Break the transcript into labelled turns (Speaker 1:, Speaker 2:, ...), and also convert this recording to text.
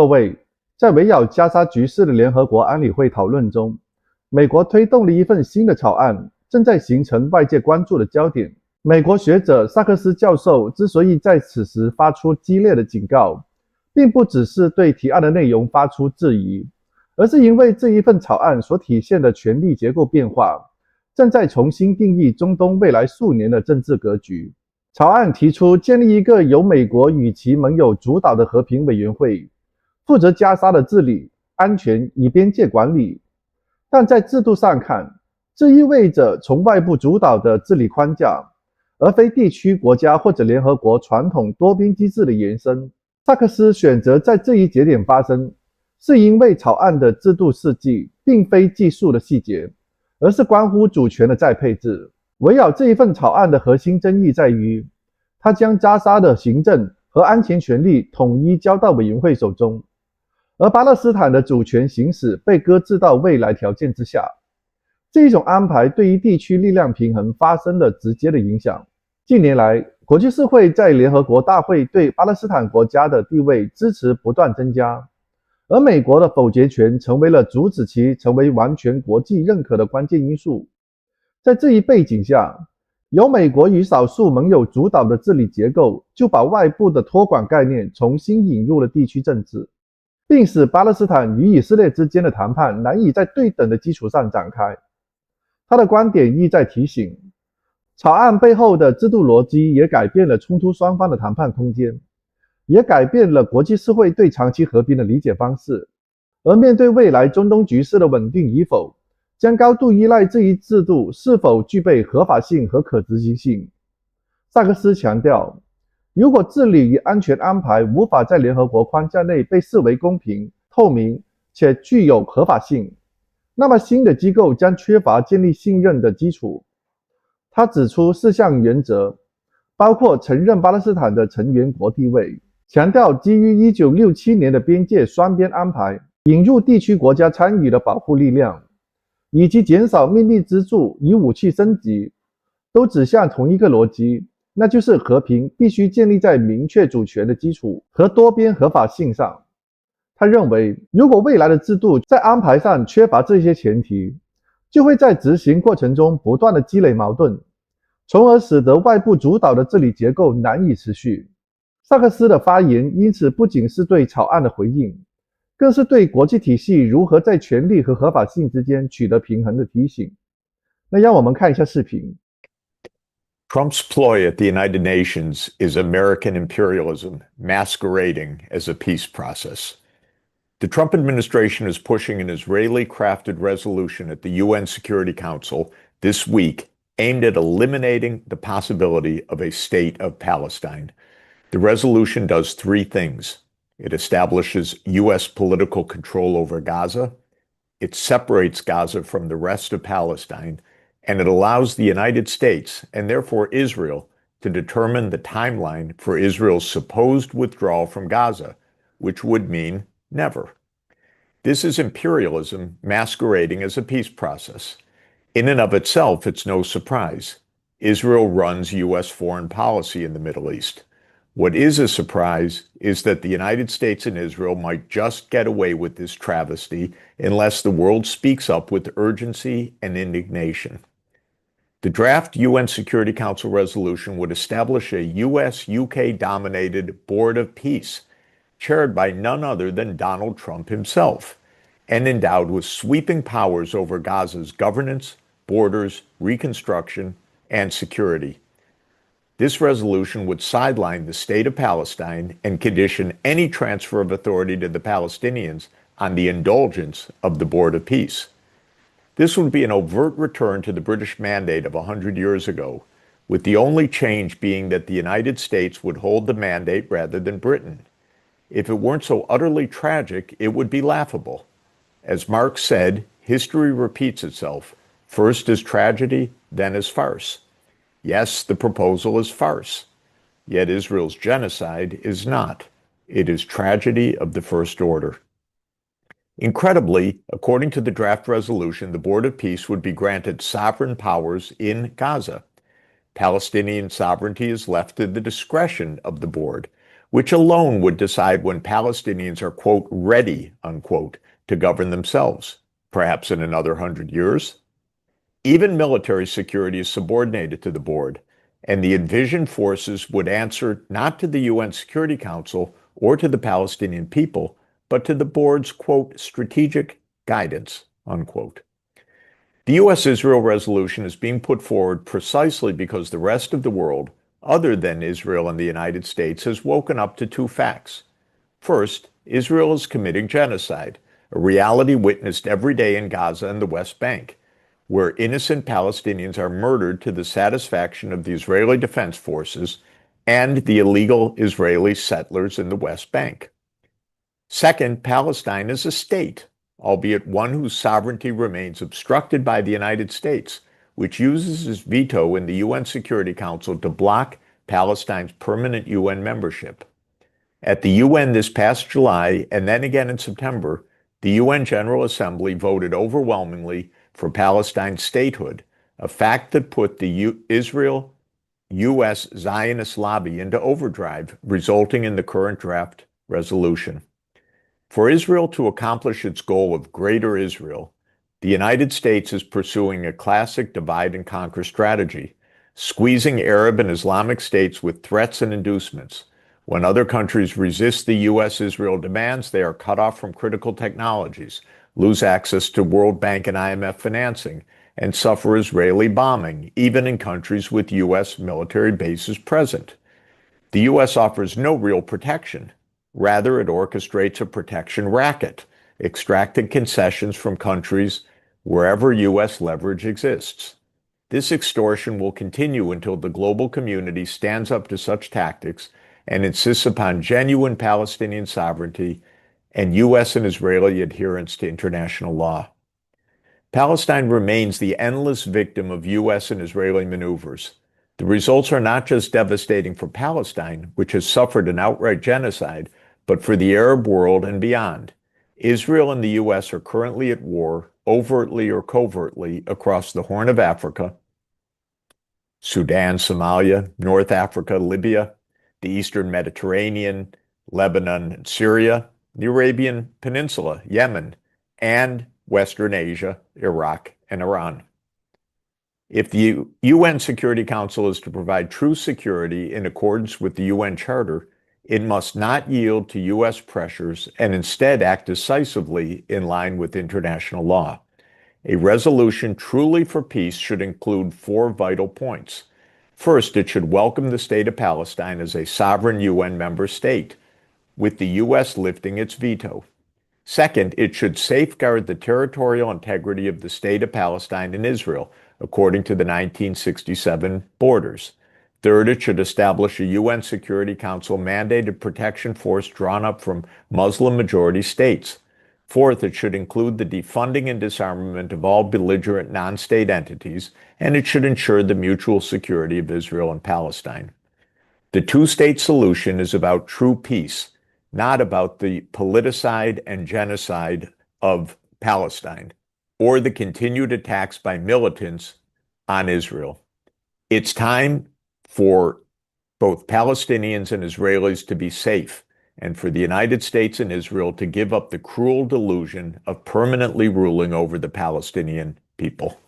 Speaker 1: 各位，在围绕加沙局势的联合国安理会讨论中，美国推动了一份新的草案，正在形成外界关注的焦点。美国学者萨克斯教授之所以在此时发出激烈的警告，并不只是对提案的内容发出质疑，而是因为这一份草案所体现的权力结构变化，正在重新定义中东未来数年的政治格局。草案提出建立一个由美国与其盟友主导的和平委员会，负责加沙的治理、安全与边界管理。但在制度上看，这意味着从外部主导的治理框架，而非地区国家或者联合国传统多边机制的延伸。萨克斯选择在这一节点发声，是因为草案的制度设计并非技术的细节，而是关乎主权的再配置。围绕这一份草案的核心争议在于，它将加沙的行政和安全权力统一交到委员会手中，而巴勒斯坦的主权行使被搁置到未来条件之下。这一种安排对于地区力量平衡发生了直接的影响。近年来，国际社会在联合国大会对巴勒斯坦国家的地位支持不断增加，而美国的否决权成为了阻止其成为完全国际认可的关键因素。在这一背景下，由美国与少数盟友主导的治理结构就把外部的托管概念重新引入了地区政治，并使巴勒斯坦与以色列之间的谈判难以在对等的基础上展开。他的观点意在提醒，草案背后的制度逻辑也改变了冲突双方的谈判空间，也改变了国际社会对长期和平的理解方式。而面对未来中东局势的稳定与否，将高度依赖这一制度是否具备合法性和可执行性。萨克斯强调，如果治理与安全安排无法在联合国框架内被视为公平、透明且具有合法性，那么新的机构将缺乏建立信任的基础。他指出4项原则，包括承认巴勒斯坦的成员国地位，强调基于1967年的边界双边安排，引入地区国家参与的保护力量，以及减少秘密资助与武器升级，都指向同一个逻辑，那就是和平必须建立在明确主权的基础和多边合法性上。他认为，如果未来的制度在安排上缺乏这些前提，就会在执行过程中不断的积累矛盾，从而使得外部主导的治理结构难以持续。萨克斯的发言因此不仅是对草案的回应，更是对国际体系如何在权力和合法性之间取得平衡的提醒。那让我们看一下视频。
Speaker 2: Trump's ploy at the United Nations is American imperialism masquerading as a peace process. The Trump administration is pushing an Israeli-crafted resolution at the UN Security Council this week aimed at eliminating the possibility of a state of Palestine. The resolution does 3 things. It establishes U.S. political control over Gaza, it separates Gaza from the rest of Palestine, and it allows the United States, and therefore Israel, to determine the timeline for Israel's supposed withdrawal from Gaza, which would mean never. This is imperialism masquerading as a peace process. In and of itself, it's no surprise. Israel runs U.S. foreign policy in the Middle East. What is a surprise is that the United States and Israel might just get away with this travesty unless the world speaks up with urgency and indignation. The draft UN Security Council resolution would establish a US-UK-dominated Board of Peace, chaired by none other than Donald Trump himself, and endowed with sweeping powers over Gaza's governance, borders, reconstruction, and security. This resolution would sideline the state of Palestine and condition any transfer of authority to the Palestinians on the indulgence of the Board of Peace. This would be an overt return to the British mandate of 100 years ago, with the only change being that the United States would hold the mandate rather than Britain. If it weren't so utterly tragic, it would be laughable. As Marx said, history repeats itself, first as tragedy, then as farce. Yes, the proposal is farce. Yet Israel's genocide is not. It is tragedy of the first order. Incredibly, according to the draft resolution, the Board of Peace would be granted sovereign powers in Gaza. Palestinian sovereignty is left to the discretion of the board, which alone would decide when Palestinians are, quote, ready, unquote, to govern themselves, perhaps in another 100 years. Even military security is subordinated to the board, and the envisioned forces would answer not to the UN Security Council or to the Palestinian people, but to the board's, quote, strategic guidance, unquote. The U.S.-Israel resolution is being put forward precisely because the rest of the world, other than Israel and the United States, has woken up to two facts. First, Israel is committing genocide, a reality witnessed every day in Gaza and the West Bank, where innocent Palestinians are murdered to the satisfaction of the Israeli Defense Forces and the illegal Israeli settlers in the West Bank. Second, Palestine is a state, albeit one whose sovereignty remains obstructed by the United States, which uses its veto in the UN Security Council to block Palestine's permanent UN membership. At the UN this past July, and then again in September, the UN General Assembly voted overwhelmingly for Palestine's statehood, a fact that put the Israel-US Zionist lobby into overdrive, resulting in the current draft resolution. For Israel to accomplish its goal of Greater Israel, the United States is pursuing a classic divide and conquer strategy, squeezing Arab and Islamic states with threats and inducements. When other countries resist the U.S.-Israel demands, they are cut off from critical technologies, lose access to World Bank and IMF financing, and suffer Israeli bombing, even in countries with U.S. military bases present. The U.S. offers no real protection. Rather, it orchestrates a protection racket, extracting concessions from countries wherever U.S. leverage exists. This extortion will continue until the global community stands up to such tactics and insists upon genuine Palestinian sovereignty and U.S. and Israeli adherence to international law. Palestine remains the endless victim of U.S. and Israeli maneuvers. The results are not just devastating for Palestine, which has suffered an outright genocide, but for the Arab world and beyond. Israel and the U.S. are currently at war, overtly or covertly, across the Horn of Africa, Sudan, Somalia, North Africa, Libya, the Eastern Mediterranean, Lebanon, and Syria, the Arabian Peninsula, Yemen, and Western Asia, Iraq, and Iran. If the UN Security Council is to provide true security in accordance with the UN Charter, it must not yield to U.S. pressures and instead act decisively in line with international law. A resolution truly for peace should include four vital points. First, it should welcome the state of Palestine as a sovereign UN member state, with the U.S. lifting its veto. Second, it should safeguard the territorial integrity of the state of Palestine and Israel, according to the 1967 borders. Third, it should establish a UN Security Council mandated protection force drawn up from Muslim-majority states. Fourth, it should include the defunding and disarmament of all belligerent non-state entities, and it should ensure the mutual security of Israel and Palestine. The two-state solution is about true peace, not about the politicide and genocide of Palestine, or the continued attacks by militants on Israel. It's time for both Palestinians and Israelis to be safe, and for the United States and Israel to give up the cruel delusion of permanently ruling over the Palestinian people.